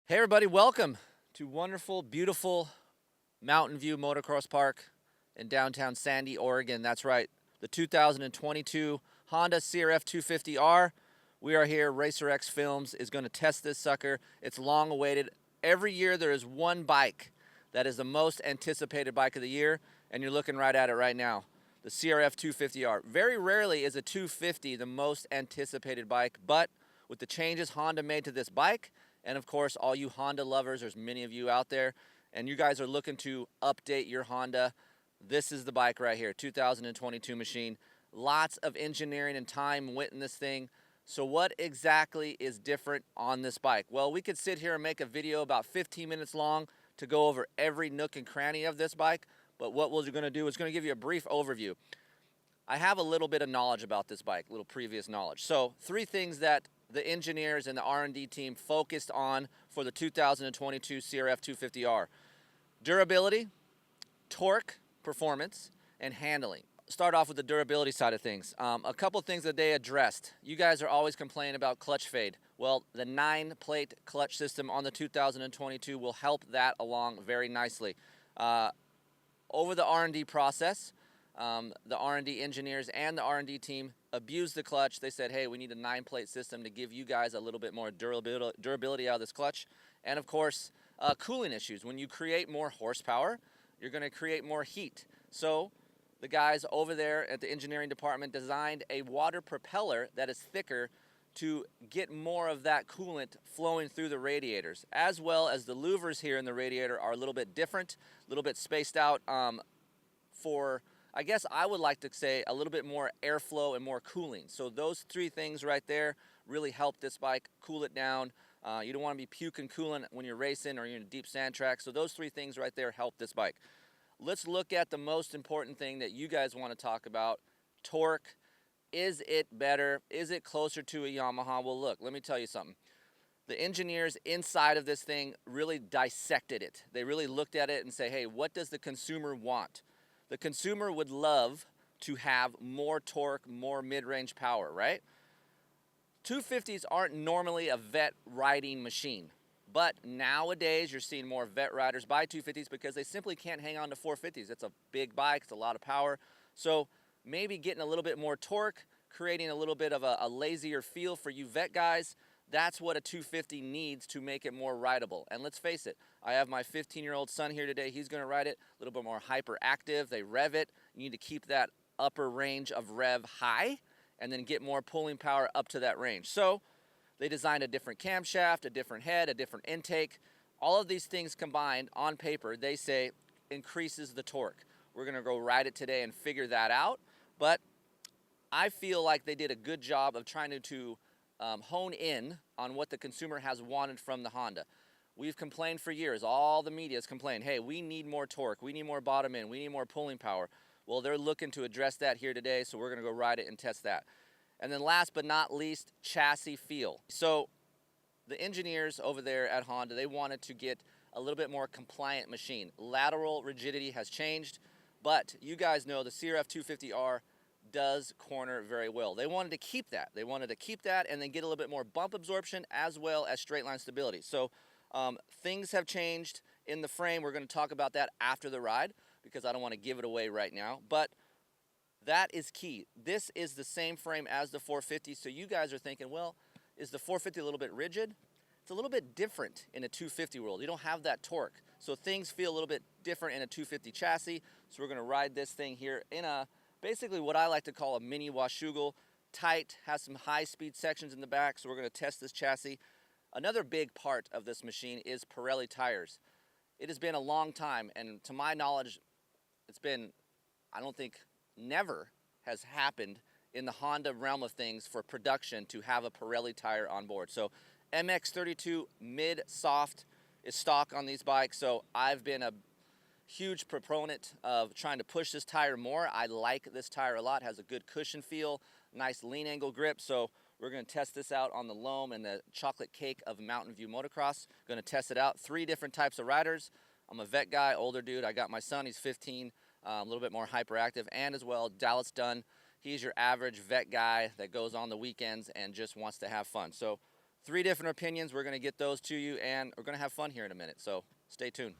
Hey everybody, welcome to wonderful, beautiful Mountain View Motocross Park in downtown Sandy, Oregon. That's right, the 2022 Honda CRF250R. We are here, Racer X Films is going to test this sucker. It's long awaited. Every year there is one bike that is the most anticipated bike of the year, and you're looking right at it right now. The CRF250R. Very rarely is a 250 the most anticipated bike, but with the changes Honda made to this bike, and of course, all you Honda lovers, there's many of you out there, and you guys are looking to update your Honda. This is the bike right here, 2022 machine. Lots of engineering and time went in this thing. So what exactly is different on this bike? Well, we could sit here and make a video about 15 minutes long to go over every nook and cranny of this bike, but what we're going to do is going to give you a brief overview. I have a little bit of knowledge about this bike, little previous knowledge. So 3 things that the engineers and the R&D team focused on for the 2022 CRF250R. Durability, torque, performance, and handling. Start off with the durability side of things. A couple things that they addressed. You guys are always complaining about clutch fade. Well, the 9-plate clutch system on the 2022 will help that along very nicely. Over the R&D process, the R&D engineers and the R&D team abused the clutch. They said, hey, we need a 9-plate system to give you guys a little bit more durability out of this clutch. And of course, cooling issues. When you create more horsepower, you're going to create more heat. So the guys over there at the engineering department designed a water propeller that is thicker to get more of that coolant flowing through the radiators, as well as the louvers here in the radiator are a little bit different, a little bit spaced out for, I guess I would like to say, a little bit more airflow and more cooling. So those 3 things right there really help this bike cool it down. You don't want to be puking coolant when you're racing or you're in a deep sand track. So those 3 things right there help this bike. Let's look at the most important thing that you guys want to talk about, torque. Is it better? Is it closer to a Yamaha? Well, look, let me tell you something. The engineers inside of this thing really dissected it. They really looked at it and say, hey, what does the consumer want? The consumer would love to have more torque, more mid-range power, right? 250s aren't normally a vet riding machine, but nowadays you're seeing more vet riders buy 250s because they simply can't hang on to 450s. It's a big bike, it's a lot of power. So maybe getting a little bit more torque, creating a little bit of a lazier feel for you vet guys, that's what a 250 needs to make it more rideable. And let's face it, I have my 15-year-old son here today. He's going to ride it a little bit more hyperactive. They rev it. You need to keep that upper range of rev high and then get more pulling power up to that range. So they designed a different camshaft, a different head, a different intake. All of these things combined on paper, they say, increases the torque. We're going to go ride it today and figure that out. But I feel like they did a good job of trying to hone in on what the consumer has wanted from the Honda. We've complained for years, all the media has complained, hey, we need more torque, we need more bottom end, we need more pulling power. Well, they're looking to address that here today, so we're gonna go ride it and test that. And then last but not least, chassis feel. So the engineers over there at Honda, they wanted to get a little bit more compliant machine. Lateral rigidity has changed, but you guys know the CRF250R does corner very well. They wanted to keep that. They wanted to keep that and then get a little bit more bump absorption as well as straight line stability. So things have changed in the frame. We're going to talk about that after the ride because I don't want to give it away right now. But that is key. This is the same frame as the 450. So you guys are thinking, well, is the 450 a little bit rigid? It's a little bit different in a 250 world. You don't have that torque. So things feel a little bit different in a 250 chassis. So we're going to ride this thing here in a basically what I like to call a mini Washougal. Tight, has some high-speed sections in the back, so we're going to test this chassis. Another big part of this machine is Pirelli tires. It has been a long time, and to my knowledge, it's been, I don't think, never has happened in the Honda realm of things for production to have a Pirelli tire on board. So MX32 mid-soft is stock on these bikes, so I've been a huge proponent of trying to push this tire more. I like this tire a lot. It has a good cushion feel, nice lean angle grip. So we're going to test this out on the loam and the chocolate cake of Mountain View Motocross. Going to test it out. 3 different types of riders. I'm a vet guy, older dude. I got my son, he's 15, a little bit more hyperactive, and as well Dallas Dunn. He's your average vet guy that goes on the weekends and just wants to have fun. So 3 different opinions. We're going to get those to you, and we're going to have fun here in a minute, so stay tuned.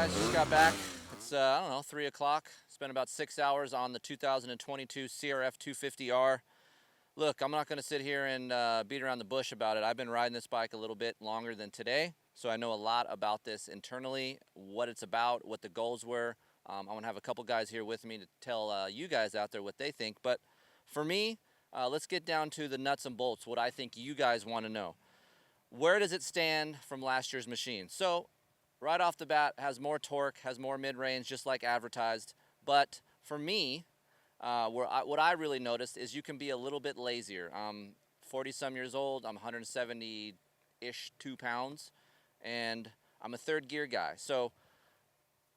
Just got back. It's I don't know, 3 o'clock. Spent about 6 hours on the 2022 CRF250R. Look, I'm not going to sit here and beat around the bush about it. I've been riding this bike a little bit longer than today, so I know a lot about this internally, what it's about, what the goals were. I'm going to have a couple guys here with me to tell you guys out there what they think. But for me, let's get down to the nuts and bolts, what I think you guys want to know. Where does it stand from last year's machine? So right off the bat, has more torque, has more mid-range, just like advertised. But for me, what I really noticed is you can be a little bit lazier. I'm 40-some years old. I'm 170-ish 2 pounds, and I'm a third gear guy. So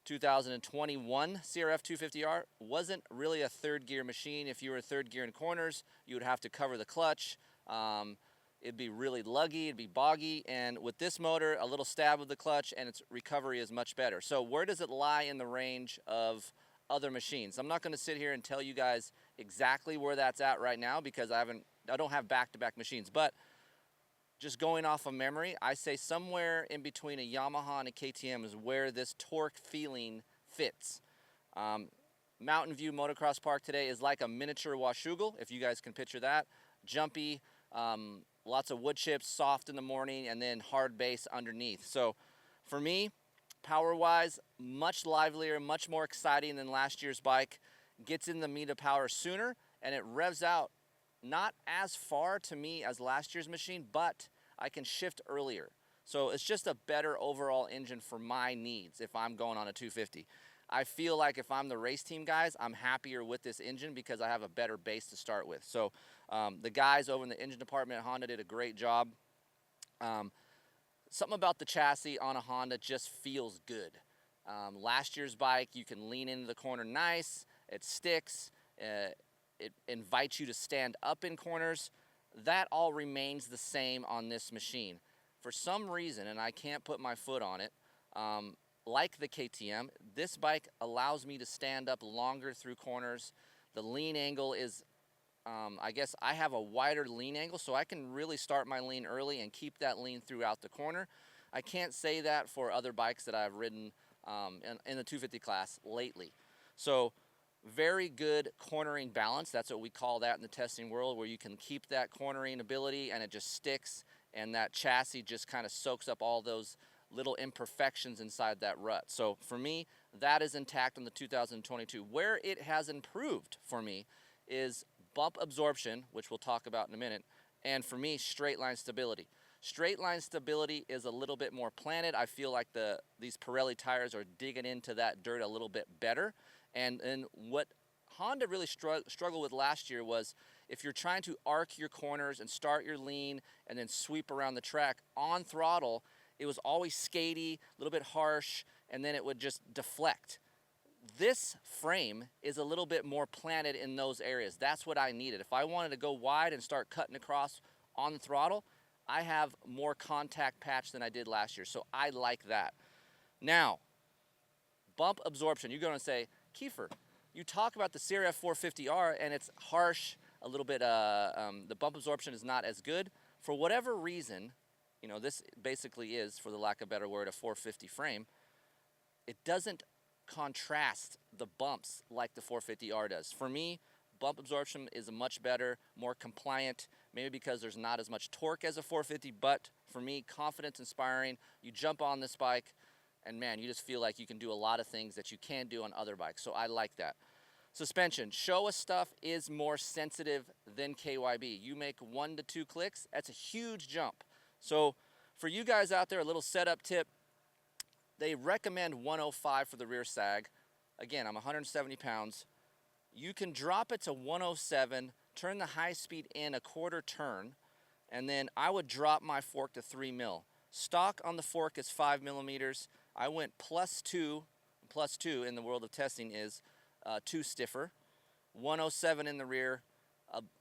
2021 CRF250R wasn't really a third gear machine. If you were a third gear in corners, you would have to cover the clutch. It'd be really luggy, it'd be boggy, and with this motor, a little stab of the clutch and its recovery is much better. So where does it lie in the range of other machines? I'm not going to sit here and tell you guys exactly where that's at right now because I don't have back-to-back machines, but just going off of memory, I say somewhere in between a Yamaha and a KTM is where this torque feeling fits. Mountain View Motocross Park today is like a miniature Washougal, if you guys can picture that. Jumpy, lots of wood chips, soft in the morning, and then hard base underneath. So for me, power-wise, much livelier, much more exciting than last year's bike. Gets in the meat of power sooner, and it revs out not as far to me as last year's machine, but I can shift earlier. So it's just a better overall engine for my needs if I'm going on a 250. I feel like if I'm the race team guys, I'm happier with this engine because I have a better base to start with. So the guys over in the engine department at Honda did a great job. Something about the chassis on a Honda just feels good. Last year's bike, you can lean into the corner nice, it sticks, it invites you to stand up in corners. That all remains the same on this machine. For some reason, and I can't put my foot on it, like the KTM, this bike allows me to stand up longer through corners. The lean angle is, I guess I have a wider lean angle, so I can really start my lean early and keep that lean throughout the corner. I can't say that for other bikes that I've ridden in the 250 class lately. So very good cornering balance. That's what we call that in the testing world, where you can keep that cornering ability and it just sticks, and that chassis just kind of soaks up all those little imperfections inside that rut. So for me, that is intact on the 2022. Where it has improved for me is bump absorption, which we'll talk about in a minute, and for me, straight line stability. Straight line stability is a little bit more planted. I feel like these Pirelli tires are digging into that dirt a little bit better. And what Honda really struggled with last year was if you're trying to arc your corners and start your lean and then sweep around the track on throttle, it was always skatey, a little bit harsh, and then it would just deflect. This frame is a little bit more planted in those areas. That's what I needed. If I wanted to go wide and start cutting across on the throttle, I have more contact patch than I did last year, so I like that. Now, bump absorption. You're going to say, Keefer, you talk about the CRF450R and it's harsh, a little bit, the bump absorption is not as good. For whatever reason, you know, this basically is, for the lack of a better word, a 450 frame. It doesn't contrast the bumps like the 450R does. For me, bump absorption is a much better, more compliant, maybe because there's not as much torque as a 450, but for me, confidence inspiring. You jump on this bike and man, you just feel like you can do a lot of things that you can't do on other bikes. So I like that. Suspension, Showa stuff is more sensitive than KYB. You make 1 to 2 clicks, that's a huge jump. So for you guys out there, a little setup tip, they recommend 105 for the rear sag. Again, I'm 170 pounds. You can drop it to 107, turn the high speed in a quarter turn, and then I would drop my fork to 3 mil. Stock on the fork is 5 millimeters. I went +2. +2 in the world of testing is 2 stiffer. 107 in the rear.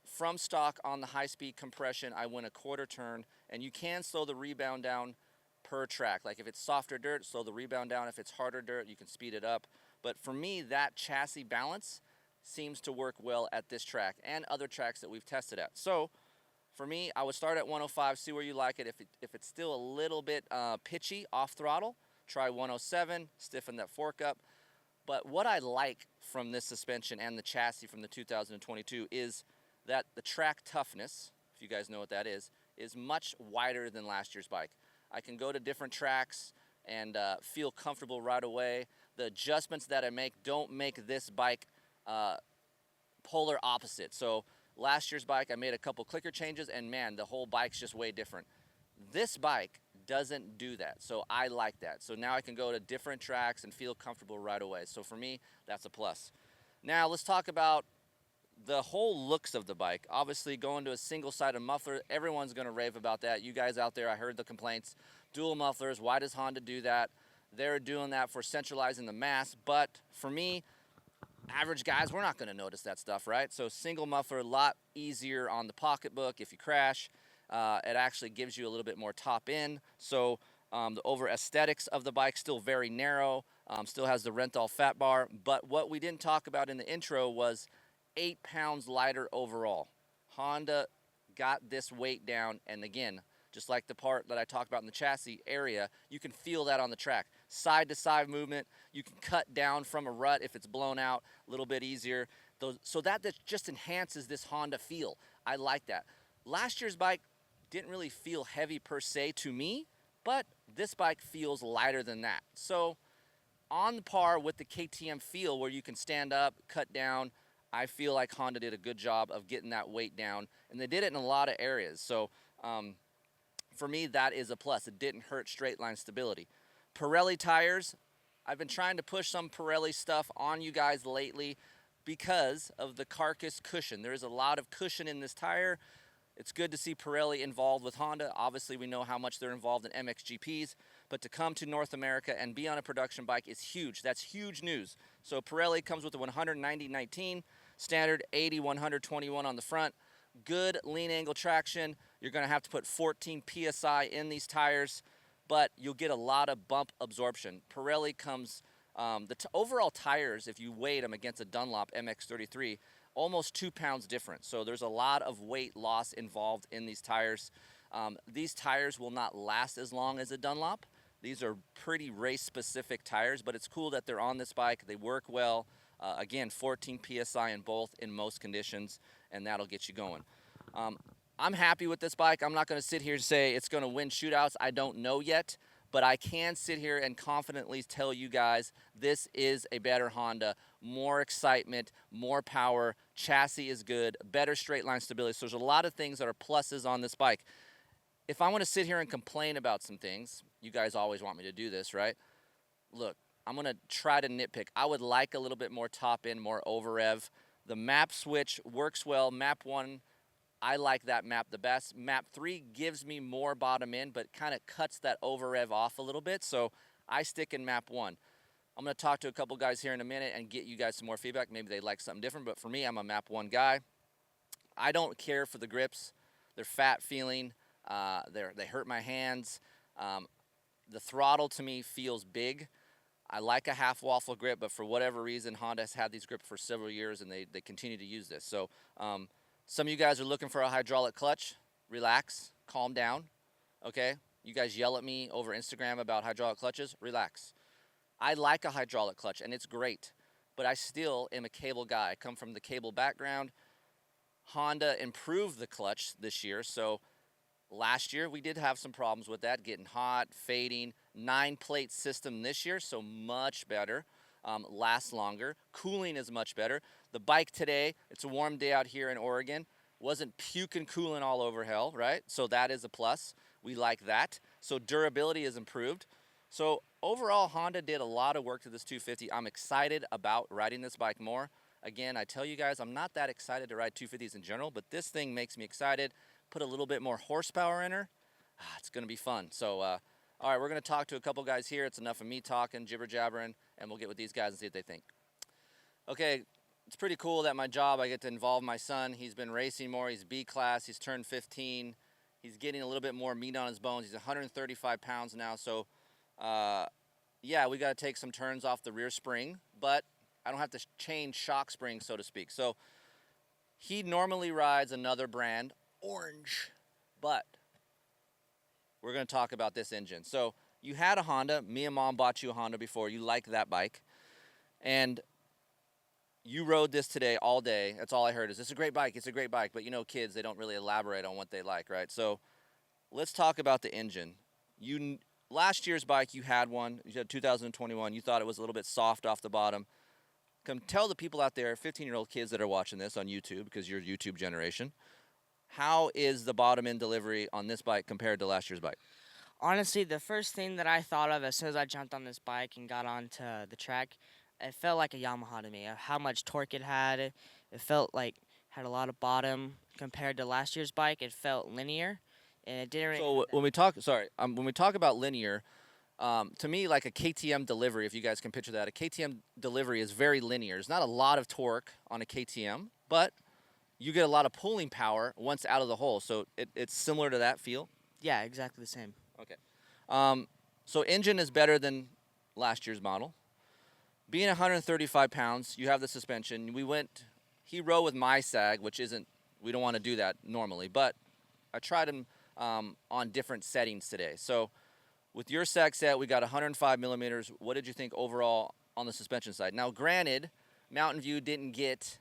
From stock on the high speed compression, I went a quarter turn, and you can slow the rebound down per track. Like if it's softer dirt, slow the rebound down. If it's harder dirt, you can speed it up. But for me, that chassis balance seems to work well at this track and other tracks that we've tested at. So for me, I would start at 105, see where you like it. If it's still a little bit pitchy off throttle, try 107, stiffen that fork up. But what I like from this suspension and the chassis from the 2022 is that the track toughness, if you guys know what that is much wider than last year's bike. I can go to different tracks and feel comfortable right away. The adjustments that I make don't make this bike polar opposite. So last year's bike, I made a couple clicker changes, and man, the whole bike's just way different. This bike doesn't do that, so I like that. So now I can go to different tracks and feel comfortable right away. So for me, that's a plus. Now let's talk about the whole looks of the bike. Obviously, going to a single-sided muffler, everyone's going to rave about that. You guys out there, I heard the complaints. Dual mufflers, why does Honda do that? They're doing that for centralizing the mass, but for me, average guys, we're not going to notice that stuff, right? So single muffler, a lot easier on the pocketbook if you crash. It actually gives you a little bit more top end. So the over aesthetics of the bike, still very narrow, still has the Renthal fat bar. But what we didn't talk about in the intro was 8 pounds lighter overall. Honda got this weight down, and again, just like the part that I talked about in the chassis area, you can feel that on the track. Side to side movement, you can cut down from a rut if it's blown out a little bit easier. So that just enhances this Honda feel. I like that. Last year's bike didn't really feel heavy per se to me, but this bike feels lighter than that. So on par with the KTM feel where you can stand up, cut down, I feel like Honda did a good job of getting that weight down, and they did it in a lot of areas. So for me, that is a plus. It didn't hurt straight line stability. Pirelli tires, I've been trying to push some Pirelli stuff on you guys lately because of the carcass cushion. There is a lot of cushion in this tire. It's good to see Pirelli involved with Honda. Obviously, we know how much they're involved in MXGPs, but to come to North America and be on a production bike is huge. That's huge news. So Pirelli comes with a 190/19, standard 80/121 on the front. Good lean angle traction. You're going to have to put 14 PSI in these tires, but you'll get a lot of bump absorption. Pirelli comes, the overall tires, if you weighed them against a Dunlop MX-33, almost 2 pounds different. So there's a lot of weight loss involved in these tires. These tires will not last as long as a Dunlop. These are pretty race-specific tires, but it's cool that they're on this bike. They work well. Again, 14 PSI in both in most conditions, and that'll get you going. I'm happy with this bike. I'm not going to sit here and say it's going to win shootouts. I don't know yet, but I can sit here and confidently tell you guys this is a better Honda. More excitement, more power, chassis is good, better straight line stability. So there's a lot of things that are pluses on this bike. If I want to sit here and complain about some things, you guys always want me to do this, right? Look, I'm going to try to nitpick. I would like a little bit more top end, more over rev. The map switch works well. Map 1, I like that map the best. Map 3 gives me more bottom end, but kind of cuts that over rev off a little bit. So I stick in map 1. I'm going to talk to a couple guys here in a minute and get you guys some more feedback. Maybe they like something different, but for me, I'm a map 1 guy. I don't care for the grips. They're fat feeling. They hurt my hands. The throttle to me feels big. I like a half waffle grip, but for whatever reason, Honda has had these grips for several years, and they continue to use this. So Some of you guys are looking for a hydraulic clutch. Relax, calm down, okay? You guys yell at me over Instagram about hydraulic clutches. Relax. I like a hydraulic clutch, and it's great, but I still am a cable guy. I come from the cable background. Honda improved the clutch this year, so last year we did have some problems with that, getting hot, fading. 9-plate system this year, so much better. Lasts longer. Cooling is much better. The bike today, it's a warm day out here in Oregon. Wasn't puking coolant all over hell, right? So that is a plus. We like that. So durability is improved. So overall, Honda did a lot of work to this 250. I'm excited about riding this bike more. Again, I tell you guys, I'm not that excited to ride 250s in general, but this thing makes me excited. Put a little bit more horsepower in her. It's going to be fun. So, all right, we're going to talk to a couple guys here. It's enough of me talking, jibber-jabbering, and we'll get with these guys and see what they think. Okay, it's pretty cool that my job, I get to involve my son. He's been racing more. He's B-class. He's turned 15. He's getting a little bit more meat on his bones. He's 135 pounds now. So, yeah, we got to take some turns off the rear spring, but I don't have to change shock springs, so to speak. So he normally rides another brand, Orange, but we're going to talk about this engine. So you had a Honda. Me and Mom bought you a Honda before. You liked that bike. And you rode this today all day. That's all I heard is, it's a great bike. It's a great bike. But you know, kids, they don't really elaborate on what they like, right? So let's talk about the engine. Last year's bike, you had one. You had 2021. You thought it was a little bit soft off the bottom. Come tell the people out there, 15-year-old kids that are watching this on YouTube, because you're YouTube generation, how is the bottom end delivery on this bike compared to last year's bike? Honestly, the first thing that I thought of as soon as I jumped on this bike and got onto the track, it felt like a Yamaha to me. How much torque it had. It felt like had a lot of bottom compared to last year's bike. It felt linear, and it didn't. So when we talk, when we talk about linear, to me, like a KTM delivery, if you guys can picture that, a KTM delivery is very linear. There's not a lot of torque on a KTM, but you get a lot of pulling power once out of the hole. So it's similar to that feel? Yeah, exactly the same. Okay. So engine is better than last year's model. Being 135 pounds, you have the suspension. He rode with my sag, which isn't, we don't want to do that normally, but I tried him on different settings today. So with your sag set, we got 105 millimeters. What did you think overall on the suspension side? Now, granted, Mountain View didn't get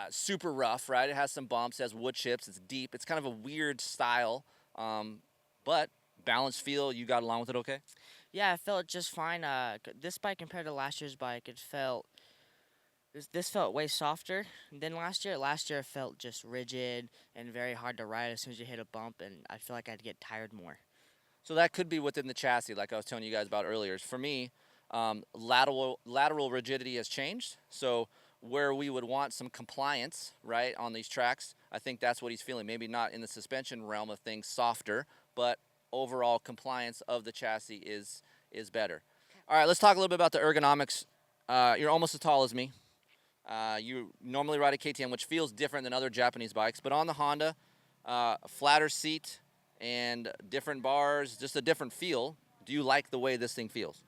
super rough, right? It has some bumps, it has wood chips, it's deep. It's kind of a weird style, but balanced feel, you got along with it okay? Yeah, I felt just fine. This bike compared to last year's bike, this felt way softer than last year. Last year it felt just rigid and very hard to ride as soon as you hit a bump, and I feel like I'd get tired more. So that could be within the chassis, like I was telling you guys about earlier. For me, lateral rigidity has changed. So where we would want some compliance, right, on these tracks, I think that's what he's feeling. Maybe not in the suspension realm of things softer, but overall compliance of the chassis is better. All right, let's talk a little bit about the ergonomics. You're almost as tall as me. You normally ride a KTM, which feels different than other Japanese bikes, but on the Honda, a flatter seat and different bars, just a different feel. Do you like the way this thing feels?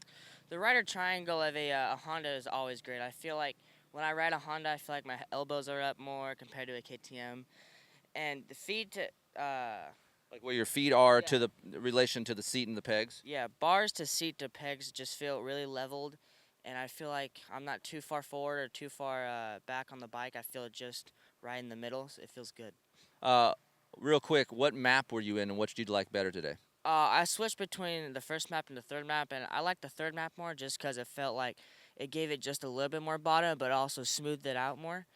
The rider triangle of a Honda is always great. I feel like when I ride a Honda, I feel like my elbows are up more compared to a KTM. And the feet, like where your feet are yeah. to the relation to the seat and the pegs? Yeah, bars to seat to pegs just feel really leveled. And I feel like I'm not too far forward or too far back on the bike. I feel it just right in the middle. So it feels good. Real quick, what map were you in and what did you like better today? I switched between the first map and the third map, and I like the third map more just because it felt like it gave it just a little bit more bottom, but also smoothed it out more.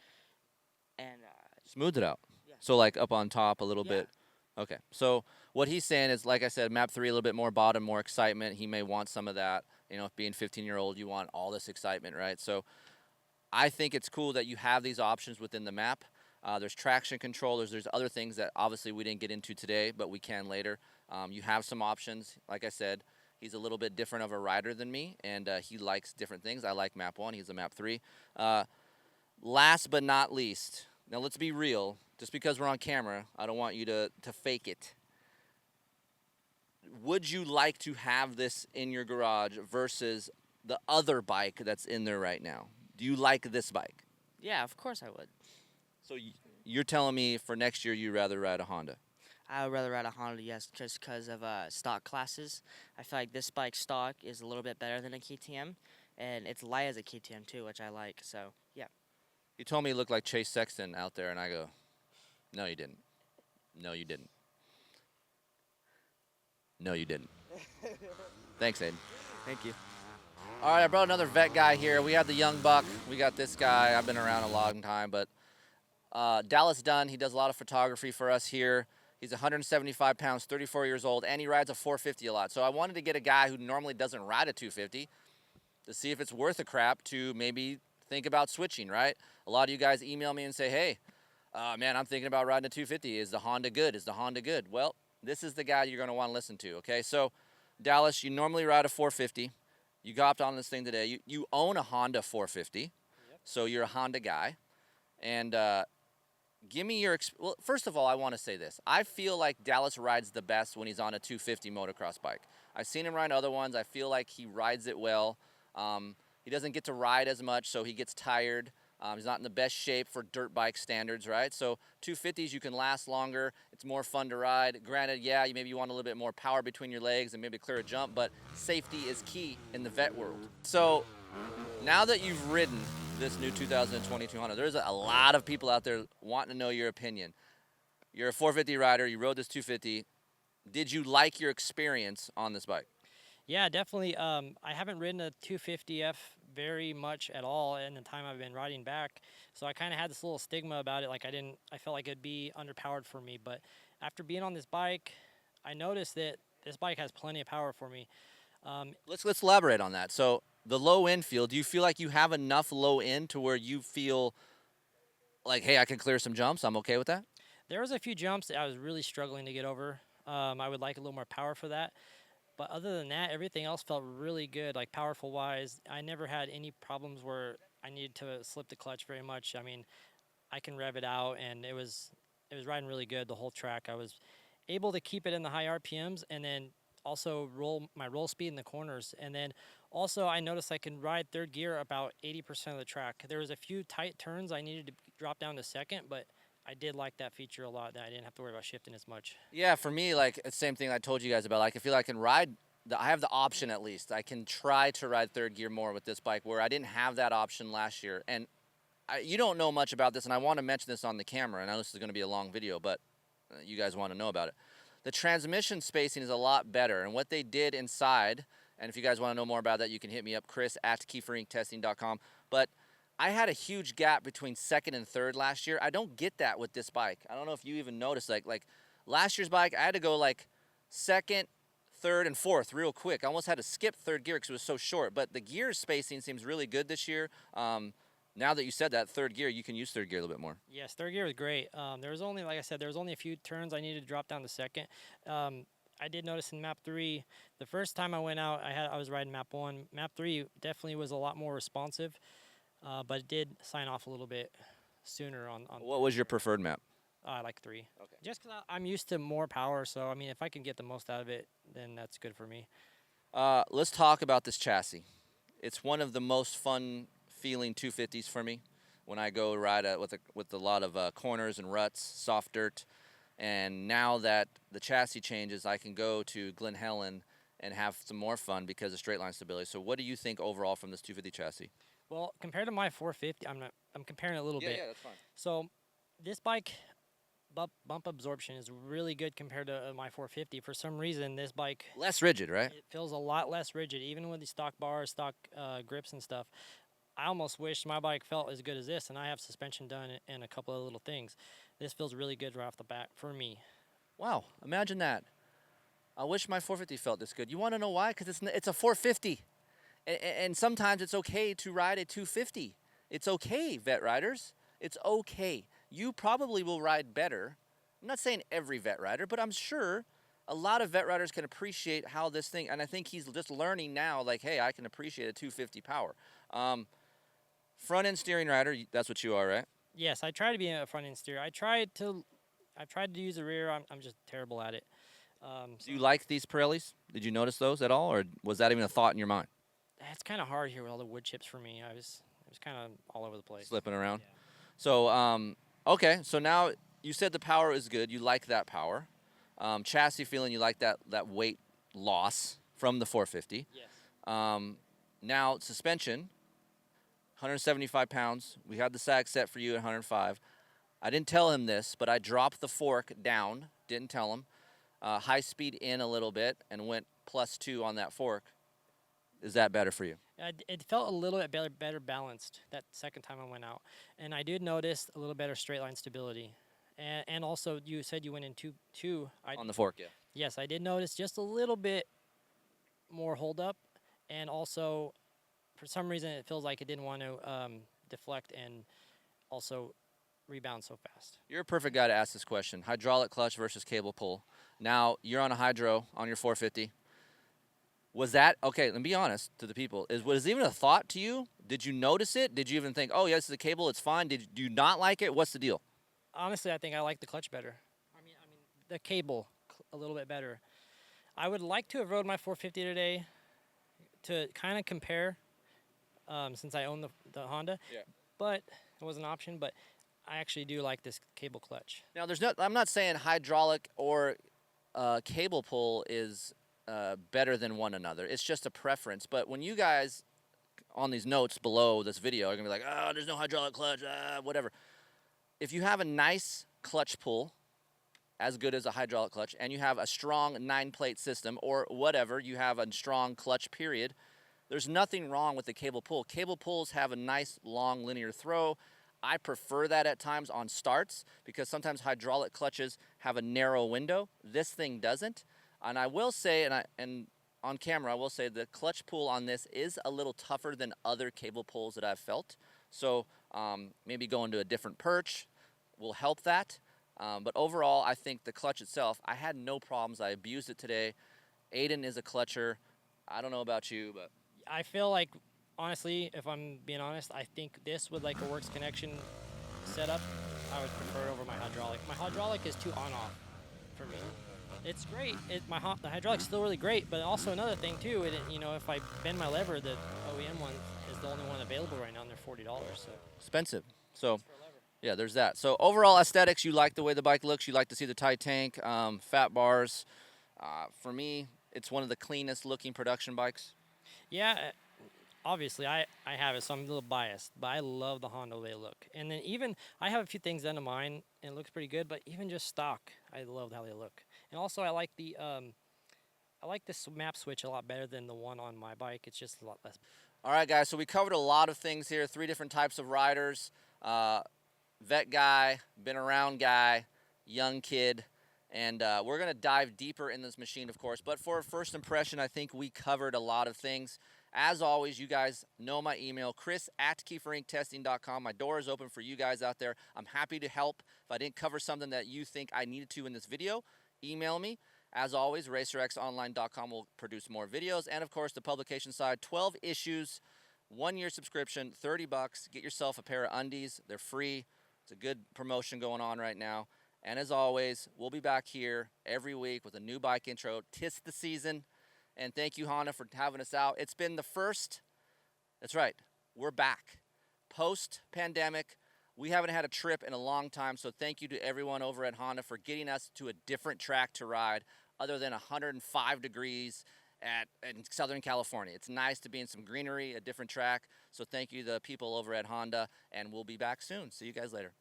And Smoothed it out? Yeah. So like up on top a little Yeah. bit? Okay. So what he's saying is, like I said, map 3, a little bit more bottom, more excitement. He may want some of that. You know, if being 15-year-old, you want all this excitement, right? So I think it's cool that you have these options within the map. There's traction controllers. There's other things that obviously we didn't get into today, but we can later. You have some options. Like I said, he's a little bit different of a rider than me, and he likes different things. I like map 1. He's a map 3. Last but not least, now let's be real. Just because we're on camera, I don't want you to fake it. Would you like to have this in your garage versus the other bike that's in there right now? Do you like this bike? yeah, of course I would. So you're telling me for next year you'd rather ride a Honda? I would rather ride a Honda, yes, just because of stock classes. I feel like this bike stock is a little bit better than a KTM, and it's light as a KTM too, which I like. So yeah. You told me you looked like Chase Sexton out there, and I go, no, you didn't. No, you didn't. No, you didn't. Thanks, Aden. Thank you. All right, I brought another vet guy here. We have the young buck. We got this guy. I've been around a long time, but Dallas Dunn, he does a lot of photography for us here. He's 175 pounds, 34 years old, and he rides a 450 a lot. So I wanted to get a guy who normally doesn't ride a 250 to see if it's worth a crap to maybe think about switching, right? A lot of you guys email me and say, hey, man, I'm thinking about riding a 250. Is the Honda good? Is the Honda good? Well, this is the guy you're going to want to listen to, okay? So, Dallas, you normally ride a 450. You hopped on this thing today. You own a Honda 450, yep. So you're a Honda guy. And give me your well, first of all, I want to say this. I feel like Dallas rides the best when he's on a 250 motocross bike. I've seen him ride other ones. I feel like he rides it well. He doesn't get to ride as much, so he gets tired. He's not in the best shape for dirt bike standards, right? So 250s, you can last longer. It's more fun to ride. Granted, yeah, maybe you want a little bit more power between your legs and maybe clear a jump, but safety is key in the vet world. So now that you've ridden this new 2022 Honda, there's a lot of people out there wanting to know your opinion. You're a 450 rider. You rode this 250. Did you like your experience on this bike? Yeah, definitely. I haven't ridden a 250F very much at all in the time I've been riding back, so I kind of had this little stigma about it. Like I felt like it'd be underpowered for me. But after being on this bike, I noticed that this bike has plenty of power for me. Let's elaborate on that. So the low end feel, do you feel like you have enough low end to where you feel like, hey, I can clear some jumps? I'm okay with that? There was a few jumps that I was really struggling to get over. I would like a little more power for that. But other than that, everything else felt really good, like powerful wise. I never had any problems where I needed to slip the clutch very much. I mean, I can rev it out, and it was riding really good the whole track. I was able to keep it in the high RPMs, and then also roll my roll speed in the corners. And then also I noticed I can ride third gear about 80% of the track. There was a few tight turns I needed to drop down to second, but I did like that feature a lot, that I didn't have to worry about shifting as much. Yeah, for me, like, it's the same thing I told you guys about. Like, I feel like I can ride, I have the option at least. I can try to ride third gear more with this bike where I didn't have that option last year. And you don't know much about this, and I want to mention this on the camera. I know this is going to be a long video, but you guys want to know about it. The transmission spacing is a lot better, and what they did inside, and if you guys want to know more about that, you can hit me up, Kris at KeeferIncTesting.com. But I had a huge gap between second and third last year. I don't get that with this bike. I don't know if you even noticed, like last year's bike, I had to go like second, third, and fourth real quick. I almost had to skip third gear because it was so short. But the gear spacing seems really good this year. Now that you said that, third gear, you can use third gear a little bit more. Yes, third gear was great. There was only, like I said, there was only a few turns I needed to drop down to second. I did notice in map 3, the first time I went out, I was riding map 1. Map 3 definitely was a lot more responsive. But it did sign off a little bit sooner on What was your preferred map? I like 3. Okay. Just because I'm used to more power, so I mean, if I can get the most out of it, then that's good for me. Let's talk about this chassis. It's one of the most fun feeling 250s for me when I go ride with a lot of corners and ruts, soft dirt. And now that the chassis changes, I can go to Glen Helen and have some more fun because of straight line stability. So what do you think overall from this 250 chassis? Well, compared to my 450, I'm comparing it a little bit. Yeah, that's fine. So this bike bump absorption is really good compared to my 450. For some reason, this bike less rigid, right? It feels a lot less rigid, even with the stock bars, stock grips and stuff. I almost wish my bike felt as good as this, and I have suspension done and a couple of little things. This feels really good right off the bat for me. Wow, imagine that. I wish my 450 felt this good. You want to know why? Because it's a 450. And sometimes it's okay to ride a 250. It's okay, vet riders. It's okay. You probably will ride better. I'm not saying every vet rider, but I'm sure a lot of vet riders can appreciate how this thing, and I think he's just learning now, like, hey, I can appreciate a 250 power. Front end steering rider, that's what you are, right? Yes, I try to be a front end steer. I've tried to use the rear. I'm just terrible at it. Do you like these Pirellis? Did you notice those at all, or was that even a thought in your mind? It's kind of hard here with all the wood chips for me. It was kind of all over the place. Slipping around. Yeah. So Okay, so now you said the power is good. You like that power. Chassis feeling, you like that weight loss from the 450. Yes. Now suspension, 175 pounds. We had the sag set for you at 105. I didn't tell him this, but I dropped the fork down. Didn't tell him. High speed in a little bit and went +2 on that fork. Is that better for you? It felt a little bit better balanced that second time I went out, and I did notice a little better straight line stability, and also you said you went in two. On the fork, yeah. Yes, I did notice just a little bit more hold up, and also for some reason it feels like it didn't want to deflect and also rebound so fast. You're a perfect guy to ask this question. Hydraulic clutch versus cable pull. Now, you're on a hydro on your 450. Was that, okay, let me be honest to the people, was it even a thought to you? Did you notice it? Did you even think, oh, yeah, this is a cable, it's fine? Do you not like it? What's the deal? Honestly, I think I like the clutch better. I mean the cable a little bit better. I would like to have rode my 450 today to kind of compare, since I own the Honda. Yeah. But it was an option. But I actually do like this cable clutch. Now, I'm not saying hydraulic or cable pull is better than one another. It's just a preference. But when you guys on these notes below this video are going to be like, oh, there's no hydraulic clutch, whatever. If you have a nice clutch pull, as good as a hydraulic clutch, and you have a strong 9-plate system or whatever, you have a strong clutch period, there's nothing wrong with the cable pull. Cable pulls have a nice long linear throw. I prefer that at times on starts because sometimes hydraulic clutches have a narrow window. This thing doesn't. And I will say, and on camera, I will say the clutch pull on this is a little tougher than other cable pulls that I've felt. So maybe going to a different perch will help that. But overall, I think the clutch itself, I had no problems. I abused it today. Aden is a clutcher. I don't know about you, but I feel like, honestly, if I'm being honest, I think this with like a works connection setup, I would prefer it over my hydraulic. My hydraulic is too on-off for me. It's great. The hydraulic's still really great, but also another thing too, if I bend my lever, the OEM one is the only one available right now, and they're $40. So expensive. So yeah, there's that. So overall aesthetics, you like the way the bike looks. You like to see the tight tank, fat bars. For me, it's one of the cleanest looking production bikes. Yeah, obviously I have it, so I'm a little biased, but I love the Honda way they look. And then even I have a few things done to mine, and it looks pretty good. But even just stock, I love how they look. And also I like this map switch a lot better than the one on my bike. It's just a lot less. All right, guys. So we covered a lot of things here. 3 different types of riders. Vet guy, been around guy, young kid, and we're going to dive deeper in this machine, of course. But for a first impression, I think we covered a lot of things. As always, you guys know my email, Kris@KeeferIncTesting.com. My door is open for you guys out there. I'm happy to help. If I didn't cover something that you think I needed to in this video, email me. As always, RacerXOnline.com will produce more videos. And, of course, the publication side, 12 issues, 1-year subscription, $30. Get yourself a pair of undies. They're free. It's a good promotion going on right now. And as always, we'll be back here every week with a new bike intro. 'Tis the season. And thank you, Honda, for having us out. It's been the first, that's right, we're back. Post-pandemic, we haven't had a trip in a long time, so thank you to everyone over at Honda for getting us to a different track to ride other than 105 degrees in Southern California. It's nice to be in some greenery, a different track. So thank you to the people over at Honda, and we'll be back soon. See you guys later.